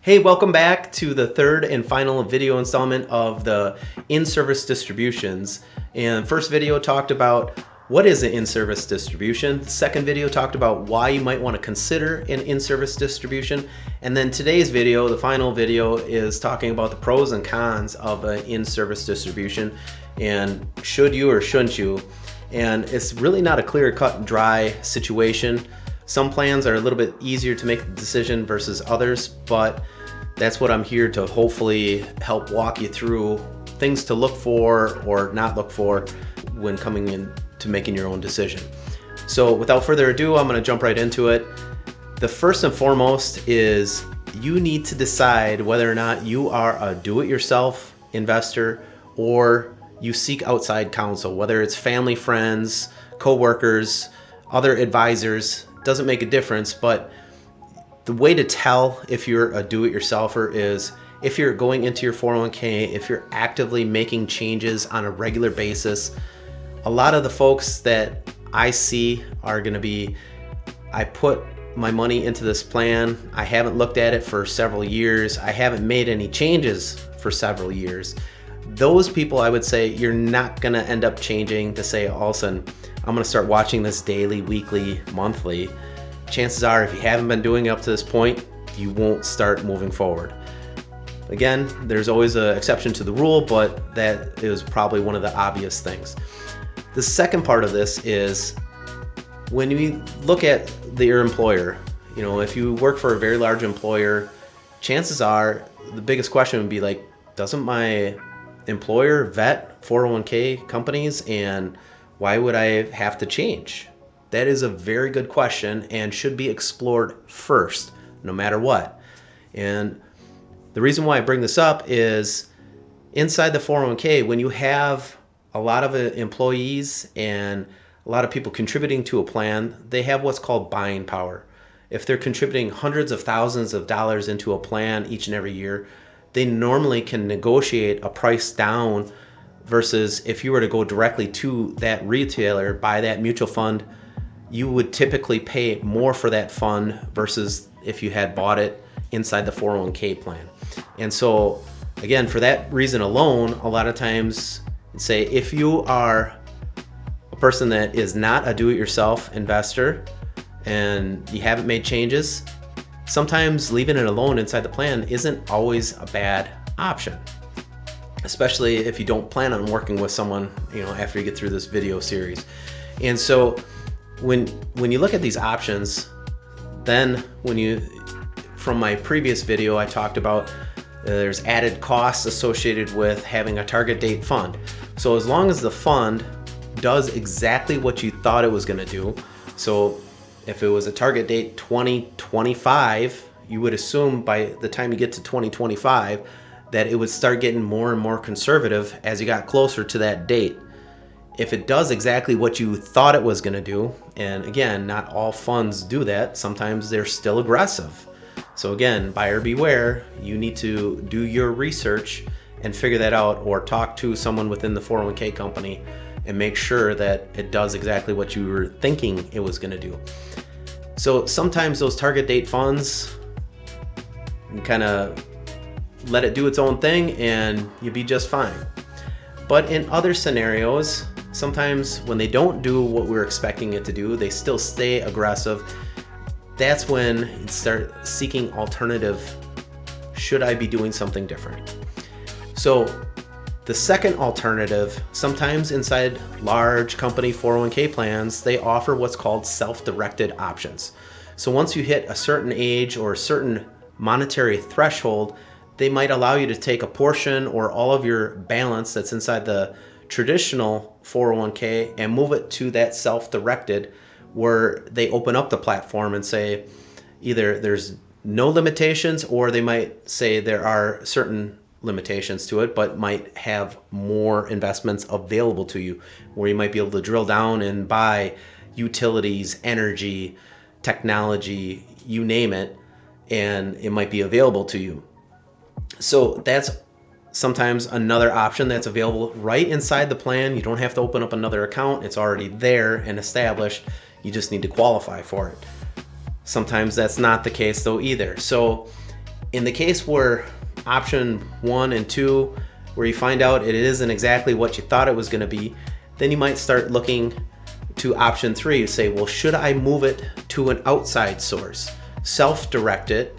Hey, welcome back to the third and final video installment of the in-service distributions. And first video talked about what is an in-service distribution. The second video talked about why you might want to consider an in-service distribution. And then today's video, the final video, is talking about the pros and cons of an in-service distribution and should you or shouldn't you. And it's really not a clear cut and dry situation. Some plans are a little bit easier to make the decision versus others, but that's what I'm here to hopefully help walk you through things to look for or not look for when coming in to making your own decision. So without further ado, I'm going to jump right into it. The first and foremost is you need to decide whether or not you are a do-it-yourself investor or you seek outside counsel, whether it's family, friends, co-workers, other advisors. Doesn't make a difference, but the way to tell if you're a do-it-yourselfer is if you're going into your 401k, if you're actively making changes on a regular basis. A lot of the folks that I see are going to be, I put my money into this plan, I haven't looked at it for several years, I haven't made any changes for several years. Those people, I would say, you're not going to end up changing to say all of a sudden, I'm going to start watching this daily, weekly, monthly. Chances are, if you haven't been doing it up to this point, you won't start moving forward. Again, there's always an exception to the rule, but that is probably one of the obvious things. The second part of this is when you look at your employer, if you work for a very large employer, chances are the biggest question would be like, doesn't my employer vet 401k companies, and why would I have to change? That is a very good question and should be explored first, no matter what. And the reason why I bring this up is inside the 401k, when you have a lot of employees and a lot of people contributing to a plan, they have what's called buying power. If they're contributing hundreds of thousands of dollars into a plan each and every year, they normally can negotiate a price down versus if you were to go directly to that retailer, buy that mutual fund, you would typically pay more for that fund versus if you had bought it inside the 401k plan. And so again, for that reason alone, a lot of times say if you are a person that is not a do-it-yourself investor and you haven't made changes, sometimes leaving it alone inside the plan isn't always a bad option, especially if you don't plan on working with someone, after you get through this video series. And so when you look at these options, then from my previous video, I talked about there's added costs associated with having a target date fund. So as long as the fund does exactly what you thought it was going to do, so if it was a target date 2025, you would assume by the time you get to 2025 that it would start getting more and more conservative as you got closer to that date. If it does exactly what you thought it was going to do, and again, not all funds do that, sometimes they're still aggressive. So again, buyer beware, you need to do your research and figure that out, or talk to someone within the 401k company and make sure that it does exactly what you were thinking it was going to do. So sometimes those target date funds, you kind of let it do its own thing and you'll be just fine. But in other scenarios, sometimes when they don't do what we're expecting it to do, they still stay aggressive. That's when you start seeking alternative. Should I be doing something different? So the second alternative, sometimes inside large company 401k plans, they offer what's called self-directed options. So once you hit a certain age or a certain monetary threshold, they might allow you to take a portion or all of your balance that's inside the traditional 401k and move it to that self-directed, where they open up the platform and say either there's no limitations, or they might say there are certain limitations to it, but might have more investments available to you, where you might be able to drill down and buy utilities, energy, technology, you name it, and it might be available to you. So that's sometimes another option that's available right inside the plan. You don't have to open up another account. It's already there and established. You just need to qualify for it. Sometimes that's not the case though either. So In the case where option 1 and 2, where you find out it isn't exactly what you thought it was going to be, then you might start looking to option 3 to say, well, should I move it to an outside source? Self-direct it,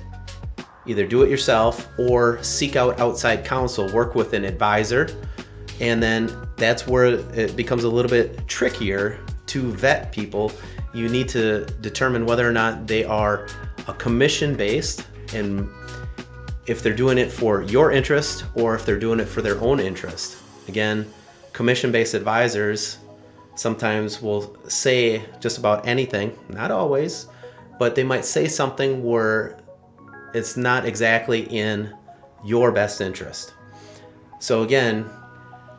either do it yourself or seek out outside counsel, work with an advisor, and then that's where it becomes a little bit trickier to vet people. You need to determine whether or not they are a commission-based, and if they're doing it for your interest or if they're doing it for their own interest. Again, commission-based advisors sometimes will say just about anything, not always, but they might say something where it's not exactly in your best interest. So again,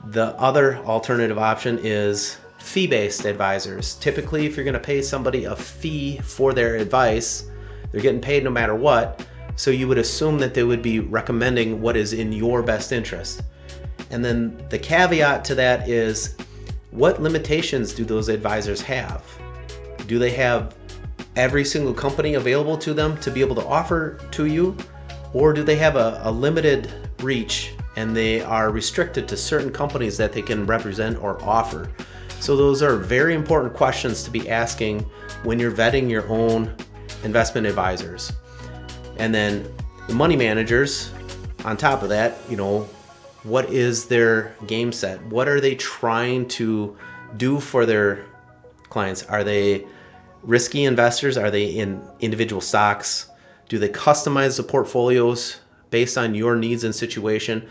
the other alternative option is fee-based advisors. Typically, if you're going to pay somebody a fee for their advice, they're getting paid no matter what, so you would assume that they would be recommending what is in your best interest. And then the caveat to that is, what limitations do those advisors have? Do they have every single company available to them to be able to offer to you? Or do they have a limited reach and they are restricted to certain companies that they can represent or offer? So those are very important questions to be asking when you're vetting your own investment advisors. And then the money managers, on top of that, what is their game set? What are they trying to do for their clients? Are they risky investors? Are they in individual stocks? Do they customize the portfolios based on your needs and situation?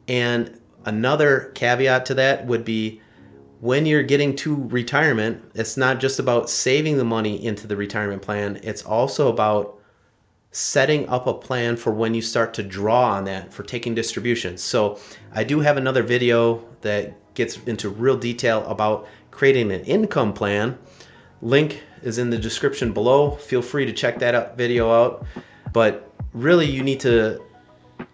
And another caveat to that would be, when you're getting to retirement, it's not just about saving the money into the retirement plan. It's also about setting up a plan for when you start to draw on that for taking distributions. So I do have another video that gets into real detail about creating an income plan. Link is in the description below. Feel free to check that video out. But really, you need to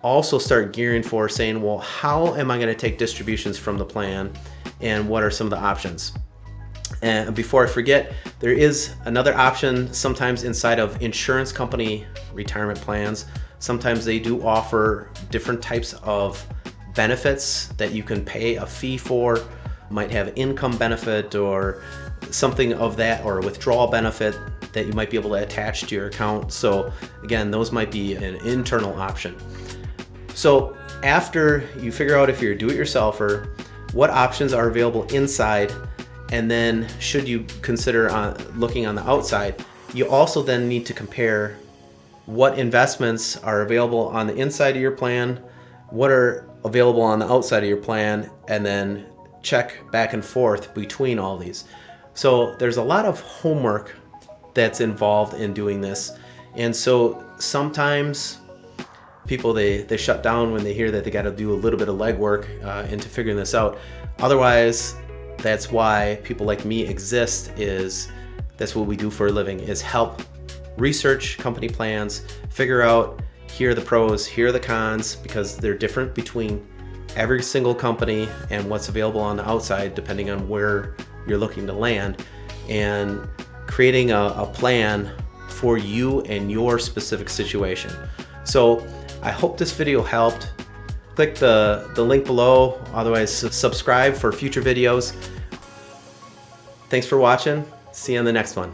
also start gearing for saying, well, how am I going to take distributions from the plan, and what are some of the options? And before I forget, there is another option sometimes inside of insurance company retirement plans. Sometimes they do offer different types of benefits that you can pay a fee for. Might have income benefit or something of that, or withdrawal benefit that you might be able to attach to your account. So again, those might be an internal option. So after you figure out if you're a do-it-yourselfer, what options are available inside, and then should you consider looking on the outside, you also then need to compare what investments are available on the inside of your plan, what are available on the outside of your plan, and then check back and forth between all these. So there's a lot of homework that's involved in doing this. And so sometimes people, they shut down when they hear that they got to do a little bit of legwork into figuring this out. Otherwise, that's why people like me exist. That's what we do for a living, is help research company plans, figure out, here are the pros, here are the cons, because they're different between every single company and what's available on the outside depending on where you're looking to land, and creating a plan for you and your specific situation. So I hope this video helped. Click the link below, otherwise subscribe for future videos. Thanks for watching. See you on the next one.